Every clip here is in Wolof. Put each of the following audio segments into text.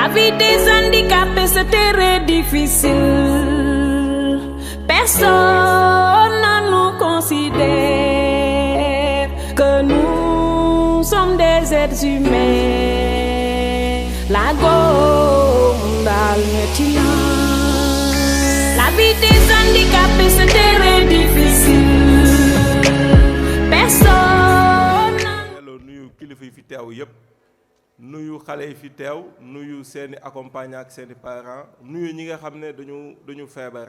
La vie des handicapés c'est très difficile. Personne ne nous considère que nous sommes des êtres humains. La gomme dans le La vie des handicapés c'est très difficile. Personne. Hello, nuyu kilifa yi fi teew yëpp nuyu xale yi fi teew nuyu seeni accompagnant ak seeni parents nuyu ñi nga xam ne dañu feebar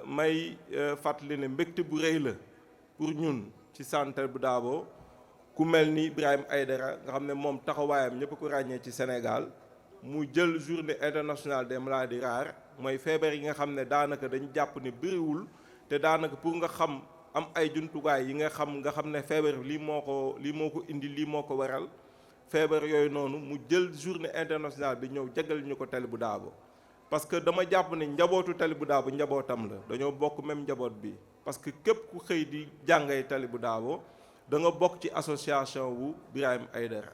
may fàttali ne mbégte bu rëy la pour ñun ci Centre bu Dabo ku mel ni Ibrahima Aïdara nga xam ne moom taxawaayam ñëpp ko ràññee ci Sénégal mu jël journée internationale des maladies rares mooy feebar yi nga xam ne daanaka dañu jàpp ne bëriwul te daanaka pour nga xam am ay jumtuwaay yi nga xam ne feebar lii moo ko indi lii moo ko waral feebar yooyu noonu mu jël journée internationale bi ñëw jagal ñu ko Tali bu Dabo parce que dama jàpp ne njabootu Tali bu Dabo njabootam la dañoo bokk même njaboot bi parce que képp ku xëy di jàngay Tali bu Dabo da nga bokk ci association wu Ibrahima Aïdara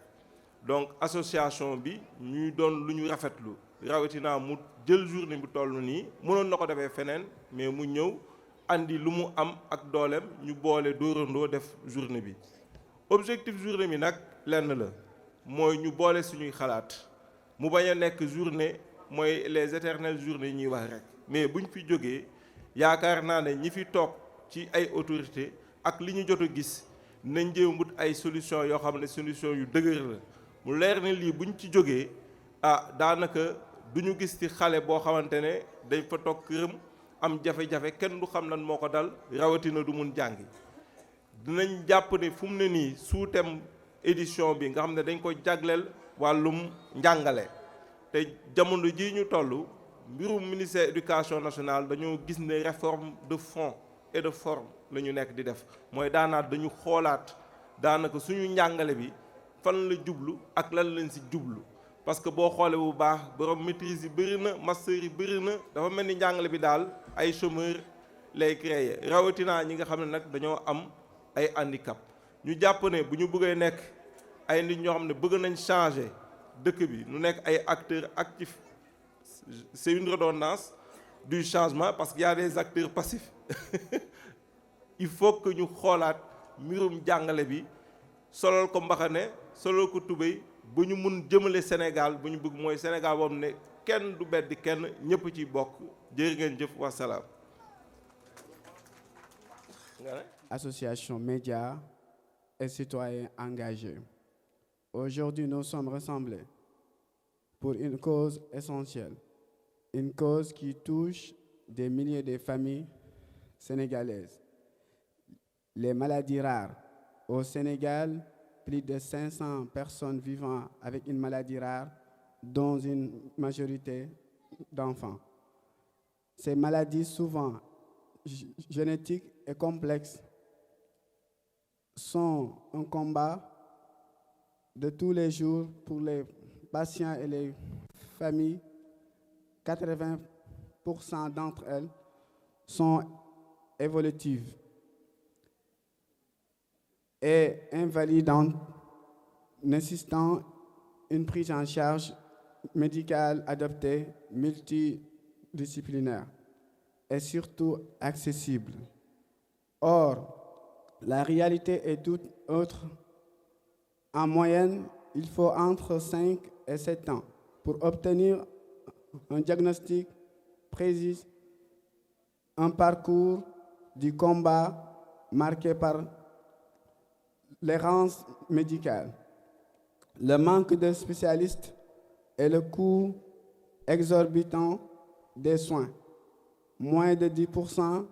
donc association bi ñuy doon lu ñu rafetlu rawatina mu jël journée bu toll nii mënoon na ko defee feneen mais mu ñëw andi lu mu am ak dooleem ñu boole dóorandoo def journée bi objectif journée bi nag lenn la mooy ñu boole suñuy xalaat mu bañ a nekk journée mooy les éternelles journées yi ñuy wax rek mais buñ fi jógee yaakaar naa ne ñi fi toog ci ay autorité ak li ñu jot a gis nañ jéem wut ay solution yoo xam ne solution yu dëgër la mu leer ne lii buñ ci jógee daanaka duñu gis ci xale boo xamante ne dañ fa toog këram am jafe-jafe kenn du xam lan moo ko dal rawatina du mun jàngi dinañ jàpp ne fu mu ne nii sous-thème édition bi nga xam ne dañ ko jagleel wàllum njàngale te jamono jii ñu toll mbirum ministère éducation nationale dañoo gis ne réforme de fond et de forme la ñu nekk di def mooy daanaat dañu xoolaat daanaka suñu njàngale bi fan la jublu ak lan lañ si jublu parce que boo xoolee bu baax borom maîtrise yi bëri na master yi bëri na dafa mel ni njàngale bi daal ay chômeurs lay créer rawatina ñi nga xam ne nag dañoo am ay handicap ñu jàpp ne bu ñu bëggee nekk ay nit ñoo xam ne bëgg nañ changer dëkk bi nu nekk ay acteurs actifs c'est une redondance du changement parce qu'il y a des acteurs passifs il faut que ñu xoolaat mbirum jàngale bi solal ko mbaxane solal ko tubéy ba ñu mun jëmale Sénégal bu ñu bëgg mooy Sénégal boobu ne kenn du beddi kenn ñëpp ci bokk jërë ngeen jëf wasalaam. Association Médias et Citoyens Engagés. Aujourd'hui, nous sommes rassemblés pour une cause essentielle, une cause qui touche des milliers de familles sénégalaises. Les maladies rares. Au Sénégal, plus de 500 personnes vivant avec une maladie rare, dont une majorité d'enfants. Ces maladies, souvent génétiques et complexes, sont un combat de tous les jours pour les patients et les familles. 80% d'entre elles sont évolutives et invalidantes, nécessitant une prise en charge médicale adaptée, multidisciplinaire et surtout accessible. Or, la réalité est toute autre. En moyenne, il faut entre 5 et 7 ans pour obtenir un diagnostic précis, un parcours du combat marqué par l'errance médicale, le manque de spécialistes et le coût exorbitant des soins. Moins de 10%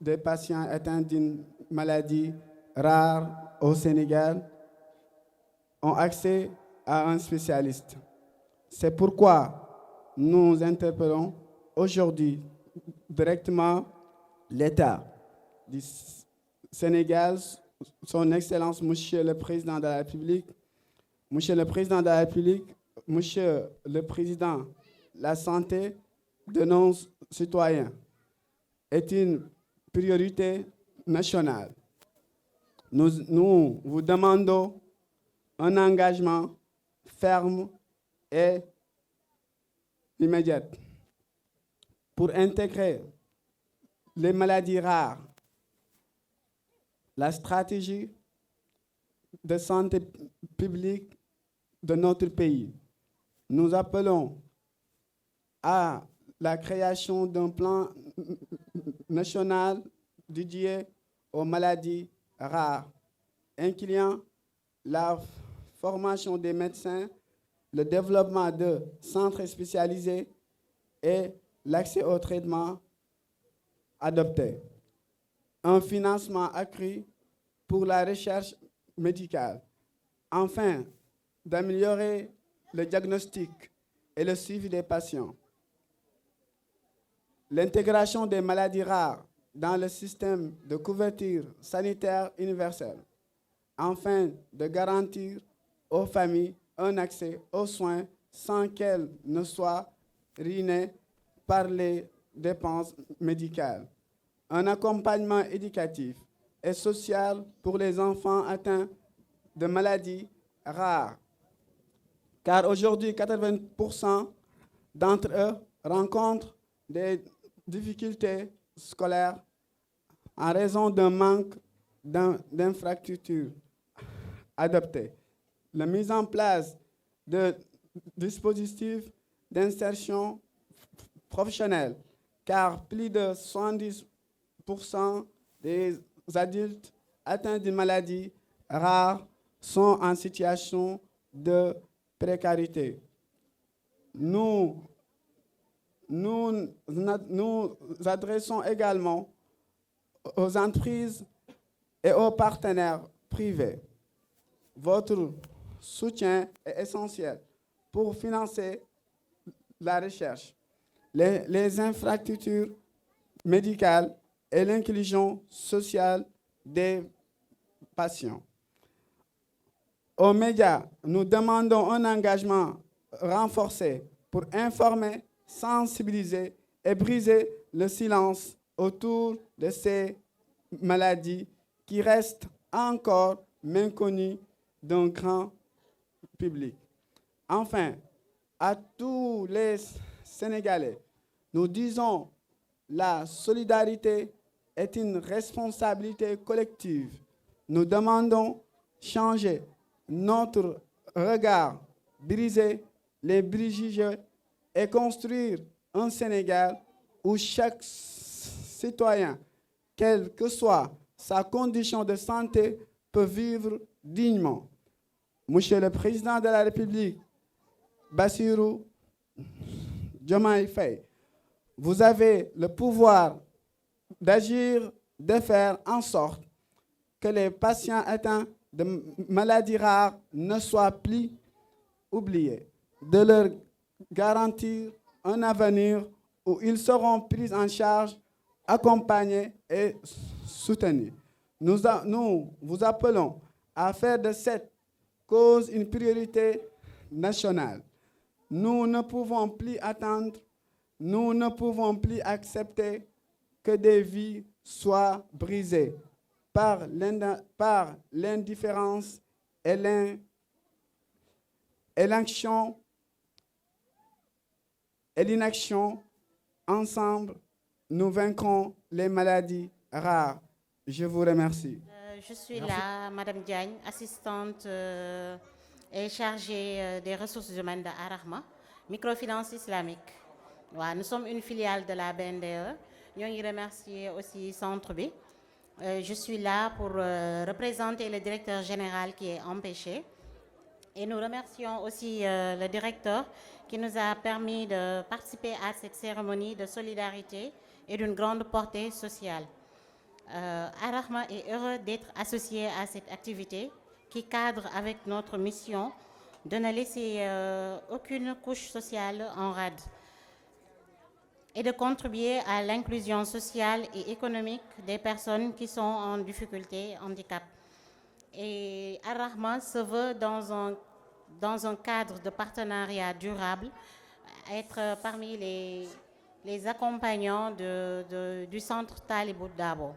des patients atteints d'une maladie rare au Sénégal ont accès à un spécialiste. C'est pourquoi nous interpellons aujourd'hui directement l'État du Sénégal, son Excellence, Monsieur le Président de la République, Monsieur le Président de la République, Monsieur le Président, la santé de nos citoyens est une priorité nationale. Nous vous demandons un engagement ferme et immédiate pour intégrer les maladies rares. La stratégie de santé publique de notre pays. Nous appelons à la création d'un plan national dédié aux maladies rares, incluant la formation des médecins, le développement de centres spécialisés et l'accès aux traitements adoptés. Un financement accru pour la recherche médicale, afin d'améliorer le diagnostic et le suivi des patients. L'intégration des maladies rares dans le système de couverture sanitaire universelle, afin de garantir aux familles un accès aux soins sans qu'elles ne soient ruinées par les dépenses médicales. Un accompagnement éducatif et social pour les enfants atteints de maladies rares, car aujourd'hui, 80% d'entre eux rencontrent des difficultés scolaires en raison d'un manque d'infrastructures adaptées. La mise en place de dispositifs d'insertion professionnelle, car plus de 70% des adultes atteints de maladies rares sont en situation de précarité. Nous adressons également aux entreprises et aux partenaires privés. Votre soutien est essentiel pour financer la recherche, les infrastructures médicales et l'inclusion sociale des patients. Aux médias, nous demandons un engagement renforcé pour informer, sensibiliser et briser le silence autour de ces maladies qui restent encore méconnues d'un grand public. Enfin, à tous les Sénégalais, nous disons la solidarité est une responsabilité collective. Nous demandons changer notre regard, briser les préjugés et construire un Sénégal où chaque citoyen, quelle que soit sa condition de santé, peut vivre dignement. Monsieur le Président de la République, Bassirou Diomaye Faye, vous avez le pouvoir d'agir, de faire en sorte que les patients atteints de maladies rares ne soient plus oubliés, de leur garantir un avenir où ils seront pris en charge, accompagnés et soutenus. Nous vous appelons à faire de cette cause une priorité nationale. Nous ne pouvons plus attendre, nous ne pouvons plus accepter que des vies soient brisées par l'indifférence et l'inaction. Ensemble, nous vaincrons les maladies rares. Je vous remercie. Je suis là, Madame Diagne, assistante et chargée des ressources humaines de Arahma, microfinance islamique. Ouais, nous sommes une filiale de la BNDE. Nous remercier aussi Centre B. Je suis là pour représenter le directeur général qui est empêché. Et nous remercions aussi le directeur qui nous a permis de participer à cette cérémonie de solidarité et d'une grande portée sociale. Arahma est heureux d'être associé à cette activité qui cadre avec notre mission de ne laisser aucune couche sociale en rade et de contribuer à l'inclusion sociale et économique des personnes qui sont en difficulté, handicap. Et Arahma se veut dans un cadre de partenariat durable, être parmi les accompagnants du centre Talibou Dabo.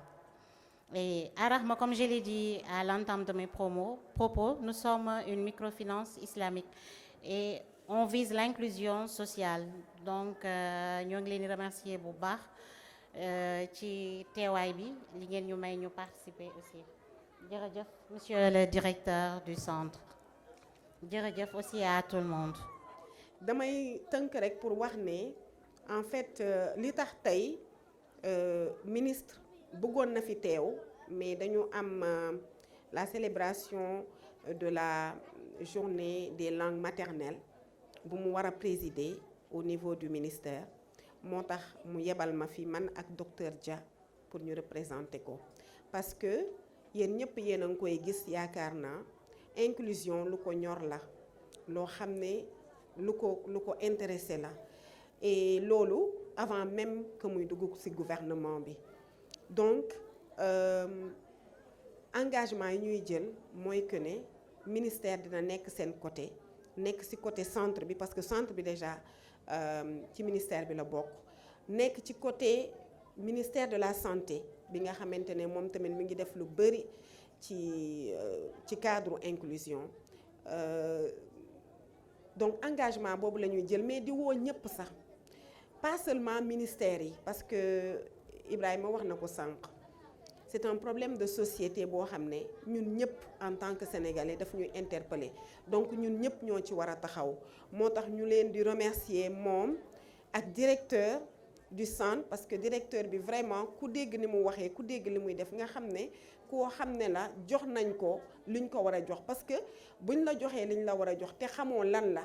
Et Arahma, comme je l'ai dit à l'entame de mes propos, nous sommes une microfinance islamique. Et on vise l'inclusion sociale donc ñoo ngi leen di remercier bu baax ci teewaay bi li ngeen ñu may ñu participer aussi jërëjëf monsieur le directeur du centre jërëjëf aussi à tout le monde. damay tënk rek pour wax ne en fait li tax tey ministre bëggoon na fi teew mais dañu am la célébration de la journée des langues maternelles bu mu war a présider au niveau du ministère moo tax mu yebal ma fi man ak docteur Dia pour ñu représenter ko parce que yéen ñëpp yéen a ngi koy gis yaakaar naa inclusion lu ko ñor la loo xam ne lu ko intéressé la et loolu avant même que muy dugg ci gouvernement bi donc engagement yi ñuy jël mooy que ne ministère dina nekk seen côté nekk ci côté centre bi parce que centre bi déjà ci ministère bi la bokk nekk ci côté ministère de la santé bi nga xamante ne moom tamit mi ngi def lu bari ci cadre inclusion donc engagement boobu la ñuy jël mais di woo ñëpp sax pas seulement ministère yi parce que Ibrahima wax na ko sànq c'est un problème de société boo xam ne ñun ñëpp en tant que sénégalais daf ñuy interpeller donc ñun ñëpp ñoo ci war a taxaw moo tax ñu leen di remercier moom ak directeur du centre parce que directeur bi vraiment ku dégg ni mu waxee ku dégg li muy def nga xam ne koo xam ne la jox nañ ko liñ ko war a jox parce que buñ la joxee liñ la war a jox te xamoo lan la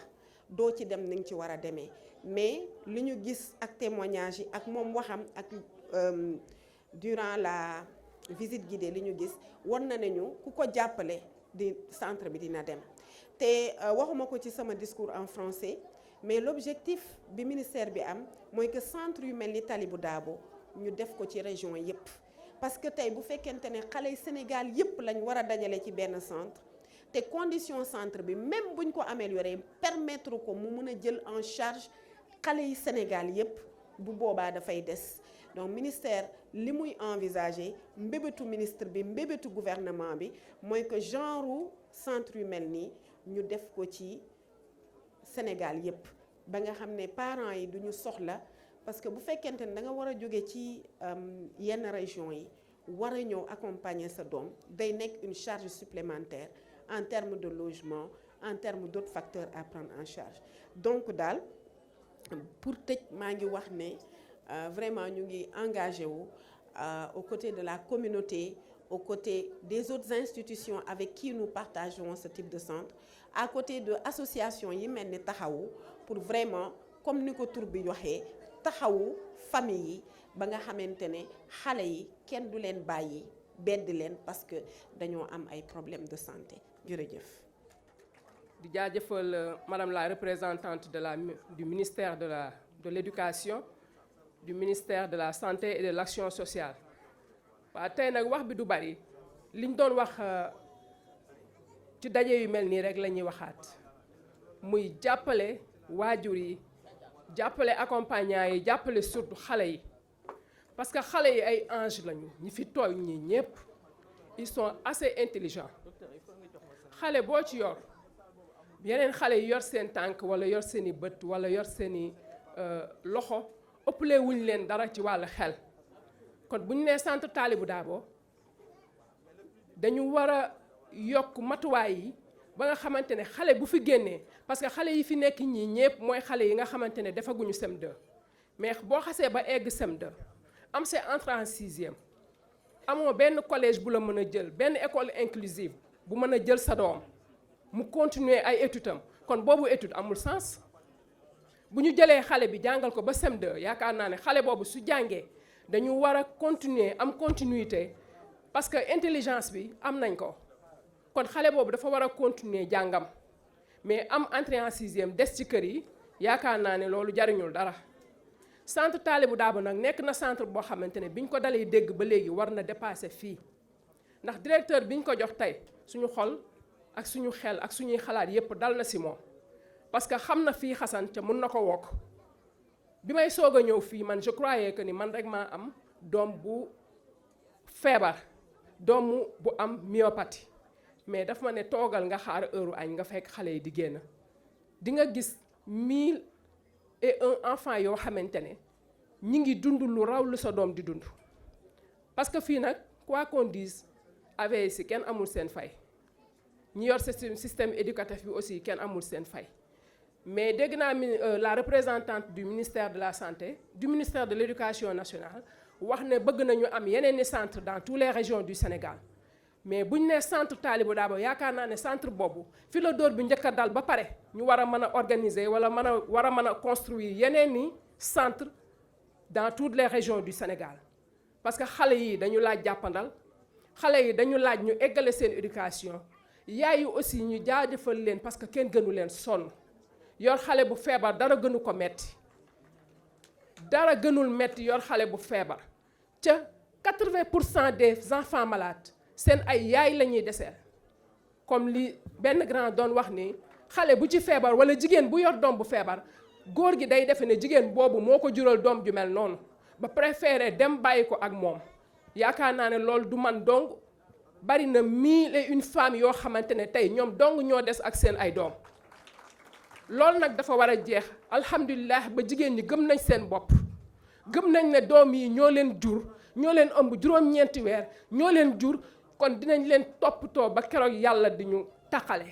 doo ci dem ni nga ci war a demee mais li ñu gis ak témoignage yi ak moom waxam ak durant la visite guidée li ñu gis war na nañu ku ko jàppale di centre bi dina dem te waxuma ko ci sama discours en français mais l'objectif bi ministère bi am mooy que centre yu mel ni Talibou Dabo ñu def ko ci région yépp parce que tey bu fekkente ne xale yi Sénégal yépp lañ war a dajale ci benn centre te condition centre bi même buñ ko amélioré permettre ko mu mën a jël en charge xale yi Sénégal yépp bu boobaa dafay des donc ministère li muy envisager mbébétu ministre bi mbébétu gouvernement bi mooy que genre centre yu mel nii ñu def ko ci Sénégal yépp ba nga xam ne parents yi duñu soxla parce que bu fekkente ne da nga war a jóge ci yenn région yi war a ñëw accompagner sa doom day nekk une charge supplémentaire en termes de logement en termes d'autres facteurs à prendre en charge donc daal pour tëj maa ngi wax ne vraiment ñu ngi engagé wu aux côtés de la communauté aux côtés des autres institutions avec qui nous partageons ce type de centre à côté de associations yi mel ni taxawu pour vraiment comme ni ko tur bi waxee taxawu famille yi ba nga xamante ne xale yi kenn du leen bàyyi bedd leen parce que dañoo am ay problèmes de santé jërëjëf. di jaajëfal madame la représentante du ministère de l'éducation du ministère de la santé et de l'action sociale waaw tey nag wax bi du bari liñ doon wax ci daje yu mel nii rek la ñuy waxaat muy jàppale waajur yi jàppale accompagnants yi jàppale surtout xale yi parce que xale yi ay ange lañu ñi fi tooy ñi ñépp ils sont assez intelligents xale boo ci yor yeneen xale yi yor seen tànk wala yor seeni bët wala yor seeni loxo ëppale wuñ leen dara ci wàllu xel kon bu ñu nee centre Talibou Dabo dañu war a yokk matuwaay yi ba nga xamante ne xale bu fi génnee parce que xale yi fi nekk ñii ñépp mooy xale yi nga xamante ne defaguñu CM2 mais boo xasee ba egg CM2 am sa entrée en 6e amoo benn collège bu la mën a jël benn école inclusive bu mën a jël sa doom mu continuer ay études am kon boobu étude amul sens bu ñu jëlee xale bi jàngal ko ba CM2 yaakaar naa ne xale boobu su jàngee dañu war a continuer am continuité parce que intelligence bi am nañ ko kon xale boobu dafa war a continuer jàngam mais am entrée en 6e des ci kër yi yaakaar naa ne loolu jariñul dara centre Talibou Dabo nag nekk na centre boo xamante ne biñ ko dalee dégg ba léegi war na dépasser fii ndax directeur biñ ko jox tey suñu xol ak suñu xel ak suñuy xalaat yépp dal na si moom parce que xam na fii Xasan te mun na ko wokk bi may soog a ñëw fii man je croyais que ni man rek maa am doom bu feebar doomu bu am myopathie mais daf ma ne toogal nga xaar heure añ nga fekk xale yi di génn di nga gis 1001 enfants yoo xamante ne ñi ngi dund lu raw lu sa doom di dund parce que fii nag quoi qu'on dise AVS kenn amul seen fay ñi yor système éducatif bi aussi kenn amul seen fay mais dégg naa la représentante du ministère de la santé du ministère de l'éducation nationale wax ne bëgg nañu am yeneen i centre dans toutes les régions du Sénégal mais bu ñu nee centre Talibou Dabo yaakaar naa ne centre boobu fi la dóor bi njëkk a dal ba pare ñu war a mën a organiser wala war a mën a construire yeneen i centre dans toutes les régions du Sénégal parce que xale yi dañu laaj jàppandal xale yi dañu laaj ñu eggale seen éducation yaay yi aussi ñu jaajëfal leen parce que kenn gënu leen sonn yor xale bu feebar dara gënu ko metti dara gënul metti yor xale bu feebar ca 80% des enfants malades seen ay yaay la ñuy deseel comme li benn grand doon wax ni xale bu ci feebar wala jigéen bu yor doom bu feebar góor gi day defe ne jigéen boobu moo ko jural doom ju mel noonu ba préféré dem bàyyi ko ak moom yaakaar naa ne loolu du man dong bari na 1001 femmes yoo xamante ne tey ñoom dong ñoo des ak seen ay doom loolu nag dafa war a jeex alhamdulilah ba jigéen ñi gëm nañ seen bopp gëm nañ ne doom yi ñoo leen jur ñoo leen ëmb juróom-ñeenti weer ñoo leen jur kon dinañ leen toppatoo ba keroog yàlla di ñu taqale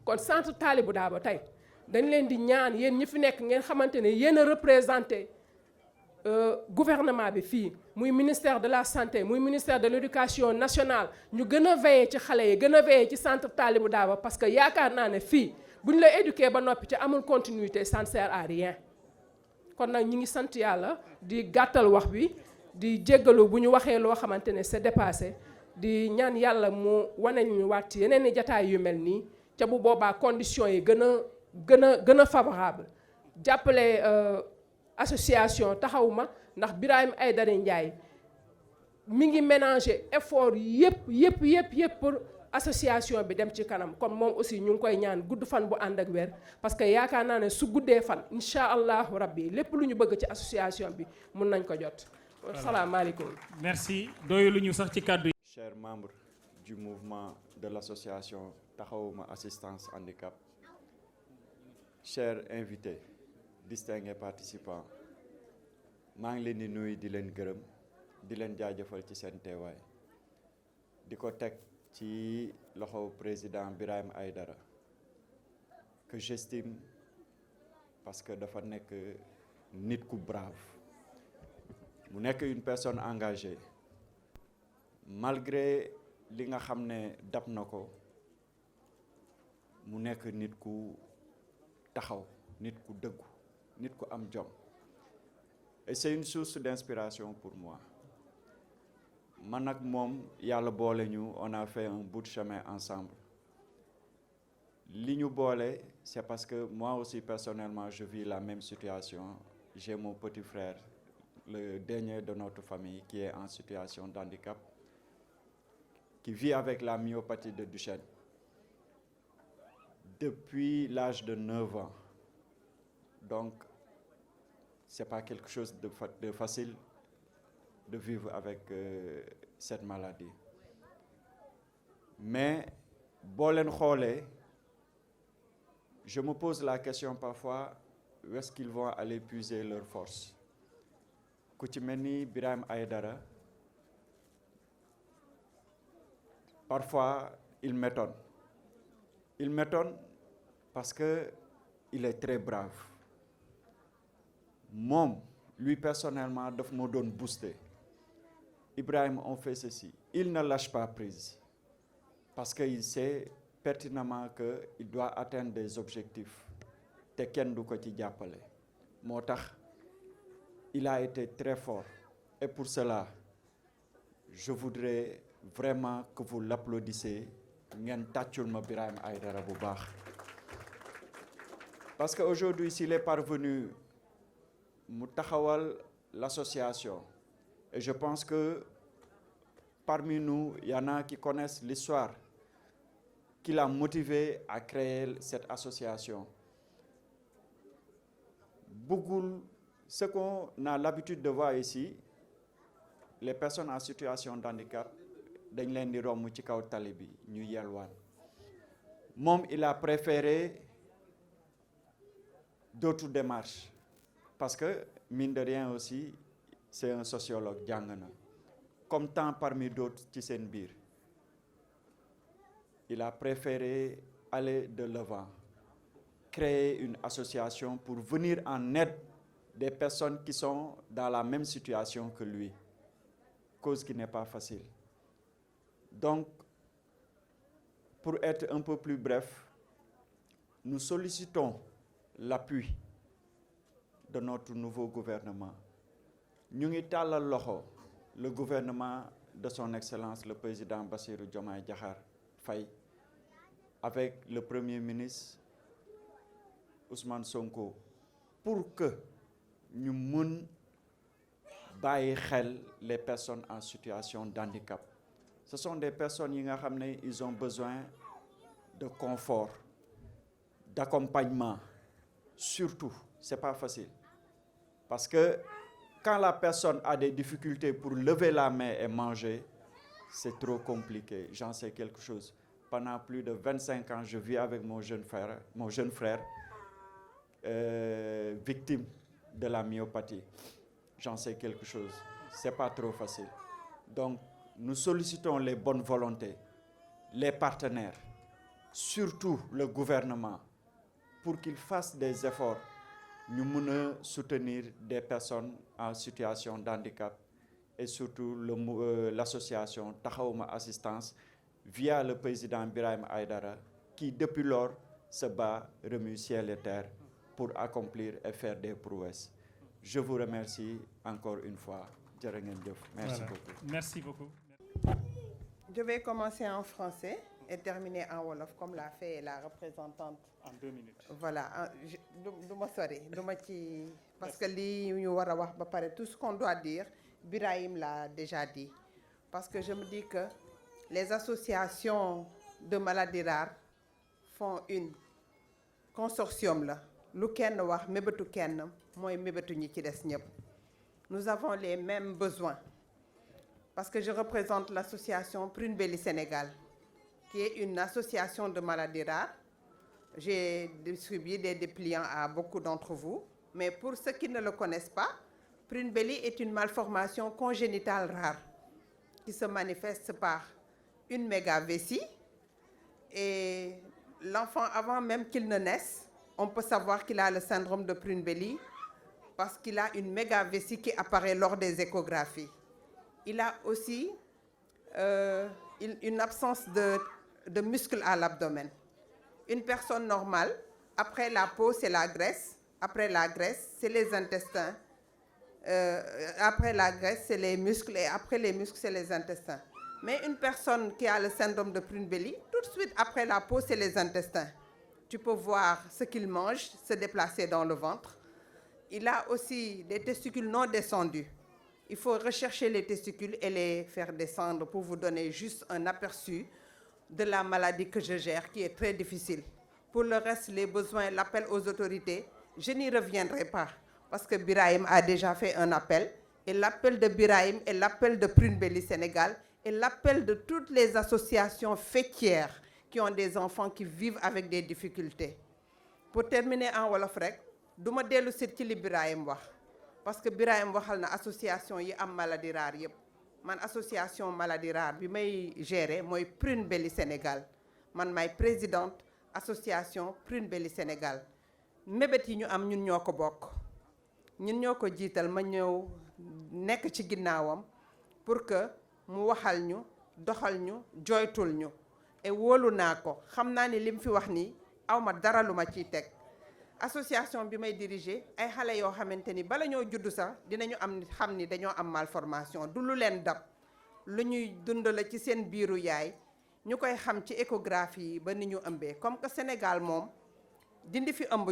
kon centre Talibou Dabo tey dañ leen di ñaan yéen ñi fi nekk ngeen xamante ne yéen a représenté gouvernement bi fii muy ministère de la santé muy ministère de l'éducation nationale ñu gën a veiller ci xale yi gën a veiller ci centre Talibou Dabo parce que yaakaar naa ne fii bu ñu la éduquer ba noppi ci amul continuité ça ne sert à rien kon nag ñi ngi sant yàlla di gàttal wax bi di jéggalu bu ñu waxee loo xamante ne c'est dépassé di ñaan yàlla mu wane ñu waat ci yeneen i jataay yu mel nii ca bu boobaa conditions yi gën a favorable jàppale association taxawuma ndax Birahim Aïdara Ndiaye mi ngi mélanger effort yëpp pour association bi dem ci kanam kon moom aussi ñu ngi koy ñaan gudd fan bu ànd ak wér parce que yaakaar naa ne su guddee fan incha allahu rabbi lépp lu ñu bëgg ci association bi mun nañ ko jot. Salaamaaleykum. Merci doyulu ñu sax ci kàddu yi. Chers membres du mouvement de l'association Taxawuma Assistance Handicap, chers invités, distingués participants, maa ngi leen di nuyu di leen gërëm di leen jaajëfal ci seen teewaay di ko teg ci loxo président Birahim Aïdara que j'estime parce que dafa nekk nit ku brave mu nekk une personne engagée malgré li nga xam ne dab na ko mu nekk nit ku taxaw nit ku dëggu nit ku am jom et c'est une source d'inspiration pour moi man ak moom yàlla boole ñu on a fait un bout de chemin ensemble li ñu boole c'est parce que moi aussi personnellement je vis la même situation j'ai mon petit frère le dernier de notre famille qui est en situation d'handicap qui vit avec la myopathie de Duchenne depuis l'âge de 9 ans donc c'est pas quelque chose de facile de vivre avec cette maladie mais boo leen xoolee je me pose la question parfois où est-ce qu'ils vont aller puiser leurs forces ku ci mel ni Birahim Aïdara parfois il m'étonne parce que il est très brave moom lui personnellement daf ma doon booster Ibrahim on fait ceci il ne lâche pas prise parce que il sait pertinemment que il doit atteindre des objectifs te kenn du ko ci jàppale moo tax il a été très fort et pour cela je voudrais vraiment que vous l'applaudissez ngeen tàccul ma Birahim Aïdara bu baax parce que aujourd'hui s'il est parvenu mu taxawal l'association et je pense que parmi nous il y en a qui connaissent l'histoire qui l'a motivé à créer cette association bëggul ce qu'on a l'habitude de voir ici les personnes en situation d'handicap dañ leen di romb ci kaw tali bi ñu yelwaan moom il a préféré d'autres démarches. Parce que, mine de rien aussi, c'est un sociologue, jàng na. Comme tant parmi d'autres ci seen biir. Il a préféré aller de l'avant, créer une association pour venir en aide des personnes qui sont dans la même situation que lui. Cause qui n'est pas facile. Donc, pour être un peu plus bref, nous sollicitons l'appui de notre nouveau gouvernement. Ñu ngi tàllal loxo le gouvernement de son Excellence le président Bassirou Diomaye Diakhar Faye avec le Premier ministre Ousmane Sonko pour que ñu mën bàyyi xel les personnes en situation d'handicap. Ce sont des personnes yi nga xam ne ils ont besoin de confort, d'accompagnement. Surtout, c'est pas facile. Parce que quand la personne a des difficultés pour lever la main et manger, c'est trop compliqué. J'en sais quelque chose. Pendant plus de 25 ans, je vis avec mon jeune frère victime de la myopathie. J'en sais quelque chose. C'est pas trop facile. Donc, nous sollicitons les bonnes volontés, les partenaires, surtout le gouvernement, pour qu'ils fassent des efforts. Nous pouvons soutenir des personnes en situation d'handicap et surtout l'association Taxawuma Assistance via le président Birahim Aïdara qui depuis lors se bat, remue ciel et terre pour accomplir et faire des prouesses. Je vous remercie encore une fois. Merci beaucoup. Merci beaucoup. Je vais commencer en français et terminer en wolof comme l'a fait la représentante. En 2 minutes. Voilà, du ma sori du ma ci parce que lii ñu war a wax ba pare tout ce qu'on doit dire Birahim l'a déjà dit. Parce que je me dis que les associations de maladies rares font une consortium la lu kenn wax mébétu kenn mooy mébétu ñi ci des ñëpp. Nous avons les mêmes besoins. Parce que je représente l'association Prune Belly Sénégal, qui est une association de maladies rares. J'ai distribué des dépliants à beaucoup d'entre vous. Mais pour ceux qui ne le connaissent pas, Prune Belly est une malformation congénitale rare qui se manifeste par une mégavéssie. Et l'enfant, avant même qu'il ne naisse, on peut savoir qu'il a le syndrome de Prune Belly parce qu'il a une mégavéssie qui apparaît lors des échographies. Il a aussi une absence de muscles à l'abdomen. Une personne normale, après la peau, c'est la graisse. Après la graisse, c'est les intestins. Après la graisse, c'est les muscles. Et après les muscles, c'est les intestins. Mais une personne qui a le syndrome de Prune Belly, tout de suite après la peau, c'est les intestins. Tu peux voir ce qu'il mange se déplacer dans le ventre. Il a aussi des testicules non descendus. Il faut rechercher les testicules et les faire descendre pour vous donner juste un aperçu de la maladie que je gère, qui est très difficile. Pour le reste, les besoins, l'appel aux autorités, je n'y reviendrai pas, parce que Birahim a déjà fait un appel, et l'appel de Birahim et l'appel de Prune Belly Sénégal, et l'appel de toutes les associations fêtières qui ont des enfants qui vivent avec des difficultés. Pour terminer en wolof rek, duma dellu sit ci li Birahim wax. Parce que Birahim waxal na association yi am maladie rare yëpp man association maladie rare bi may gérer mooy Prune Belly Sénégal man may présidente association Prune Belly Sénégal mébét yi ñu am ñun ñoo ko bokk ñun ñoo ko jiital ma ñëw nekk ci ginnaawam pour que mu waxal ñu doxal ñu joytul ñu et wóolu naa ko xam naa ni li mu fi wax nii awma dara lu ma ciy teg association bi may diriger ay xale yoo xamante ni bala ñoo juddu sax dinañu am xam ni dañoo am malformation du lu leen dab lu ñuy dund la ci seen biiru yaay ñu koy xam ci échographie yi ba ni ñu ëmbee comme que Sénégal moom dindi fi ëmb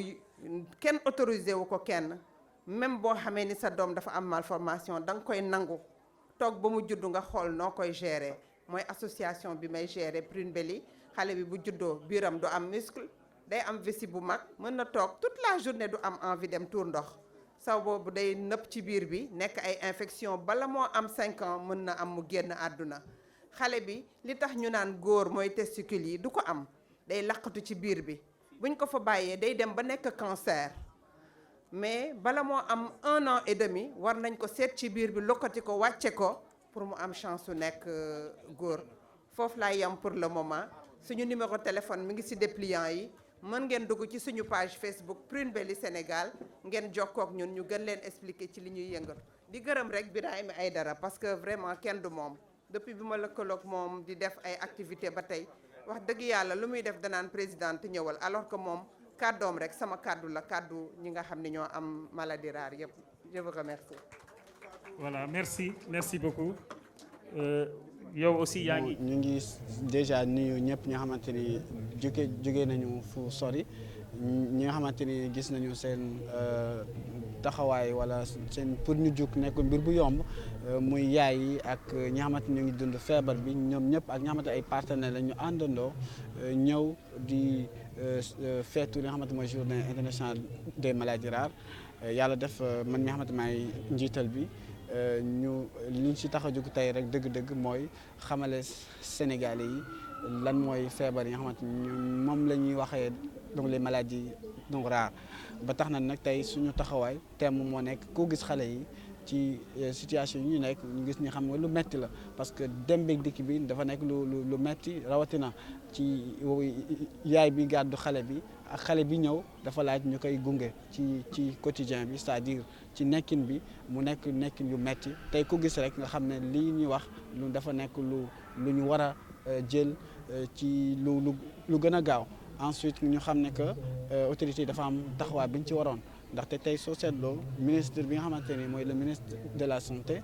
kenn autorisé wu ko kenn même boo xamee ni sa doom dafa am malformation da nga koy nangu toog ba mu juddu nga xool noo koy gérer mooy association bi may gérer Prune Belly xale bi bu juddoo biiram du am muscle day am vessie bu mag mën na toog toute la journée du am envie dem tuur ndox saw boobu day nëpp ci biir bi nekk ay infection bala moo am 5 ans mën na am mu génn àdduna xale bi li tax ñu naan góor mooy testicule yi du ko am day laqatu ci biir bi buñ ko fa bàyyee day dem ba nekk cancer mais bala moo am 1 an et demi war nañ ko seet ci biir bi lokkati ko wàcce ko pour mu am chance su nekk góor foofu laay yam pour le moment. suñu numéro téléphone mi ngi ci dépliant yi mën ngeen dugg ci suñu page Facebook Prune Belly Sénégal ngeen jokkoo ak ñun ñu gën leen expliquer ci li ñuy yëngal di gërëm rek Birahima Aïdara parce que vraiment kenn du moom depuis bi ma lëkkaloog moom di def ay activité ba tey wax dëgg yàlla lu muy def danaan présidente ñëwal alors que moom kàddoom rek sama kàddu la kàddu ñi nga xam ne ñoo am maladie rare yëpp je vous remercie. Voilà, merci beaucoup. yow aussi yaa ngi. ñu ngi déjà nuyu ñëpp ñi nga xamante ni jóge nañu fu sori ñi nga xamante ni gis nañu seen taxawaay wala seen pour ñu jug nekkul mbir bu yomb muy yaay yi ak ñi nga xamante ni ñu ngi dund feebar bi ñoom ñëpp ak ñi nga xamante ay partenaires la ñu àndandoo ñëw di feetu li nga xamante mooy journée internationale des maladies rares yàlla def man mi nga xamante maay njiital bi. ñu liñ ci tax a jóg tey rek dëgg-dëgg mooy xamale Sénégalais yi lan mooy feebar yi nga xamante ni moom la ñuy waxee donc les maladies donc rares ba tax na nag tey suñu taxawaay thème moo nekk koo gis xale yi ci situation yi ñu nekk ñu gis ni xam nga lu metti la parce que dem beeg dikk bi dafa nekk lu metti rawatina ci yaay bi gàddu xale bi ak xale bi ñëw dafa laaj ñu koy gunge ci quotidien bi c'est-à-dire ci nekkin bi mu nekk nekkin yu metti tey ku gis rek nga xam ne lii ñuy wax lu dafa nekk lu ñu war a jël ci lu gën a gaaw ensuite ñu xam ne que autorité yi dafa am taxawaay bi ñu ci waroon ndaxte tey soo seetloo ministre bi nga xamante ni mooy le ministre de la santé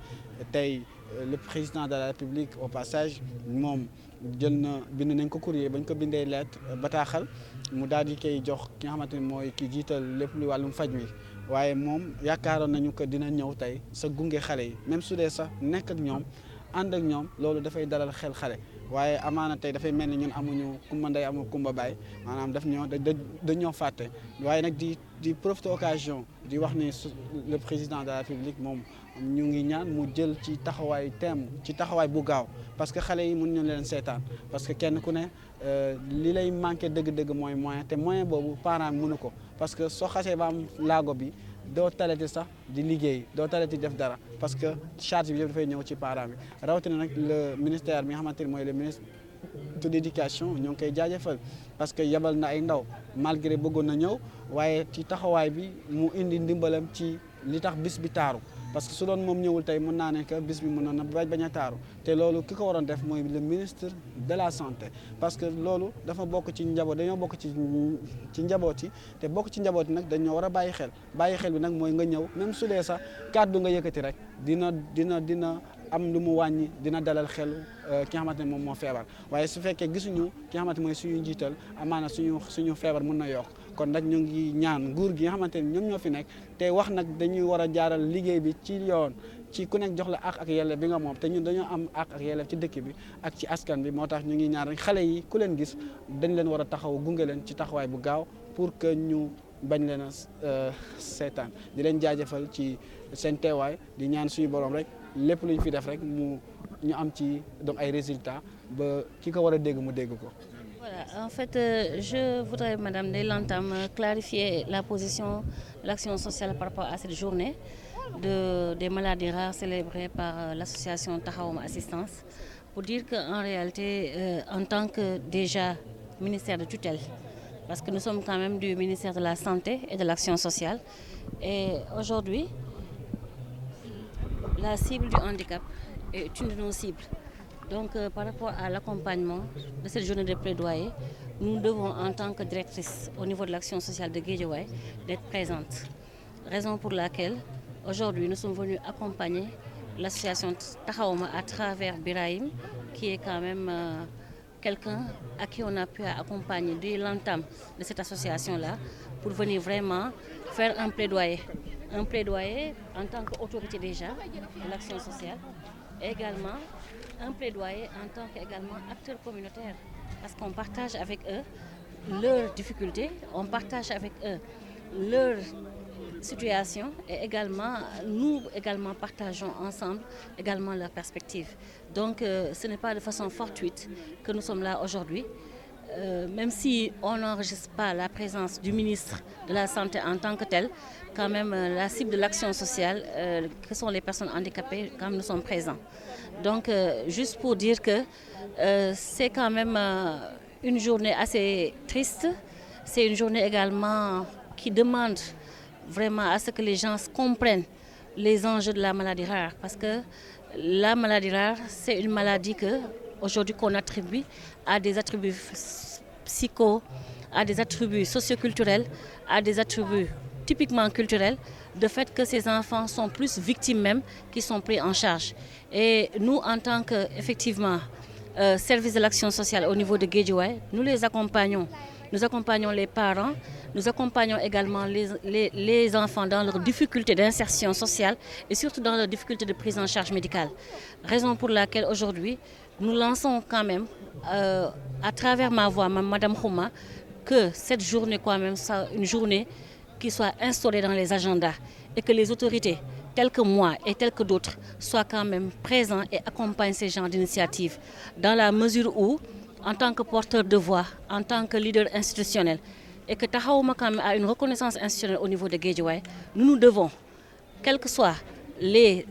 tey le président de la république au passage moom bind nañ ko courrier bañ ko bindee lettre bataaxal mu daal di koy jox ki nga xamante ni mooy ki jiital lépp lu wàllum faj wi waaye moom yaakaaroon nañu ko dina ñëw tey sa gunge xale yi même su dee sax nekk ak ñoom ànd ak ñoom loolu dafay dalal xel xale waaye amaana tey dafay mel ni ñun amuñu kumba ndey amu kumba baay maanaam dañoo fàtte waaye nag di profiter occasion di wax ni le président de la République moom ñu ngi ñaan mu jël ci taxawaay ci taxawaay bu gaaw parce que xale yi mën ñu leen seetaan parce que kenn ku ne li lay manqué dëgg-dëgg mooy moyen te moyen boobu parent mënu ko parce que soo xasee ba am laago bi doo talati sax di liggéey doo talati def dara parce que charge bi yëpp dafay ñëw ci parent bi rawatina nag le ministère bi nga xamante ni mooy le ministre de l'éducation ñoo ngi koy jaajëfal parce que yebal na ay ndaw malgré bëggoon na ñëw waaye ci taxawaay bi mu indi ndimbalam ci li tax bis bi taaru parce que su doon moom ñëwul tey mën naa ne que bis bi mënoon na bañ a taaru te loolu ki ko waroon def mooy le ministre de la santé parce que loolu dafa bokk ci njaboot dañoo bokk ci njaboot yi te bokk ci njaboot yi nag dañoo war a bàyyi xel bi nag mooy nga ñëw même su dee sax kàddu nga yëkkati rek dina am lu mu wàññi dina dalal xel ki nga xamante ne moom moo feebar waaye su fekkee gisuñu ki nga xamante mooy suñu njiital amaana suñu feebar mën na yokk kon nag ñu ngi ñaan nguur gi nga xamante ne ñoom ñoo fi nekk te wax nag dañuy war a jaaral liggéey bi ci yoon ci ku nekk jox la ak yelleef bi nga moom te ñun dañoo am ak yelleef ci dëkk bi ak ci askan bi moo tax ñu ngi ñaan rek xale yi ku leen gis dañ leen war a taxaw gunge leen ci taxawaay bu gaaw pour que ñu bañ leen a seetaan di leen jaajëfal ci seen teewaay di ñaan suñu borom rek lépp lu ñu fi def rek ñu am ci donc ay résultats ba ki ko war a dégg mu dégg ko. Voilà, en fait, je voudrais, Madame Ndeye Lantam, clarifier la position de l'action sociale par rapport à cette journée des maladies rares célébrée par l'association Taxawuma Assistance, pour dire qu'en réalité, en tant que déjà ministère de tutelle, parce que nous sommes quand même du ministère de la Santé et de l'Action sociale, et aujourd'hui, la cible du handicap est une de nos cibles. Donc, par rapport à l'accompagnement de cette journée de plaidoyer, nous devons, en tant que directrice au niveau de l'action sociale de Guédiawaye, d'être présente. Raison pour laquelle, aujourd'hui, nous sommes venus accompagner l'association Taxawuma à travers Birahim, qui est quand même quelqu'un à qui on a pu accompagner dès l'entame de cette association-là, pour venir vraiment faire un plaidoyer. Un plaidoyer en tant qu'autorité déjà de l'action sociale, et également un plaidoyer en tant qu'également acteur communautaire, parce qu'on partage avec eux leurs difficultés, on partage avec eux leur situation et également nous également partageons ensemble également leurs perspectives. Donc ce n'est pas de façon fortuite que nous sommes là aujourd'hui. même si on n'enregistre pas la présence du ministre de la Santé en tant que tel, quand même la cible de l'action sociale, que sont les personnes handicapées, quand même nous sommes présents. Donc juste pour dire que c'est quand même une journée assez triste, c'est une journée également qui demande vraiment à ce que les gens comprennent les enjeux de la maladie rare, parce que la maladie rare, c'est une maladie aujourd'hui qu'on attribue à des attributs psycho, à des attributs socioculturels, à des attributs typiquement culturels, de fait que ces enfants sont plus victimes même qui sont pris en charge. Et nous, en tant que, effectivement, service de l'action sociale au niveau de Guédiawaye, nous les accompagnons. Nous accompagnons les parents, nous accompagnons également les enfants dans leurs difficultés d'insertion sociale et surtout dans leurs difficultés de prise en charge médicale. Raison pour laquelle aujourd'hui, nous lançons quand même, à travers ma voix, Madame Khouma, que cette journée, quand même, soit une journée qui soit instaurée dans les agendas et que les autorités, telles que moi et telles que d'autres, soient quand même présents et accompagnent ces genres d'initiatives dans la mesure où, en tant que porteur de voix, en tant que leader institutionnel, et que Tahaouma quand même a une reconnaissance institutionnelle au niveau de Guédiawaye, nous devons, quelles que soient les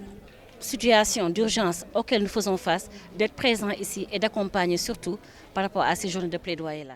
situations d'urgence auxquelles nous faisons face, d'être présents ici et d'accompagner surtout par rapport à ces journées de plaidoyer-là.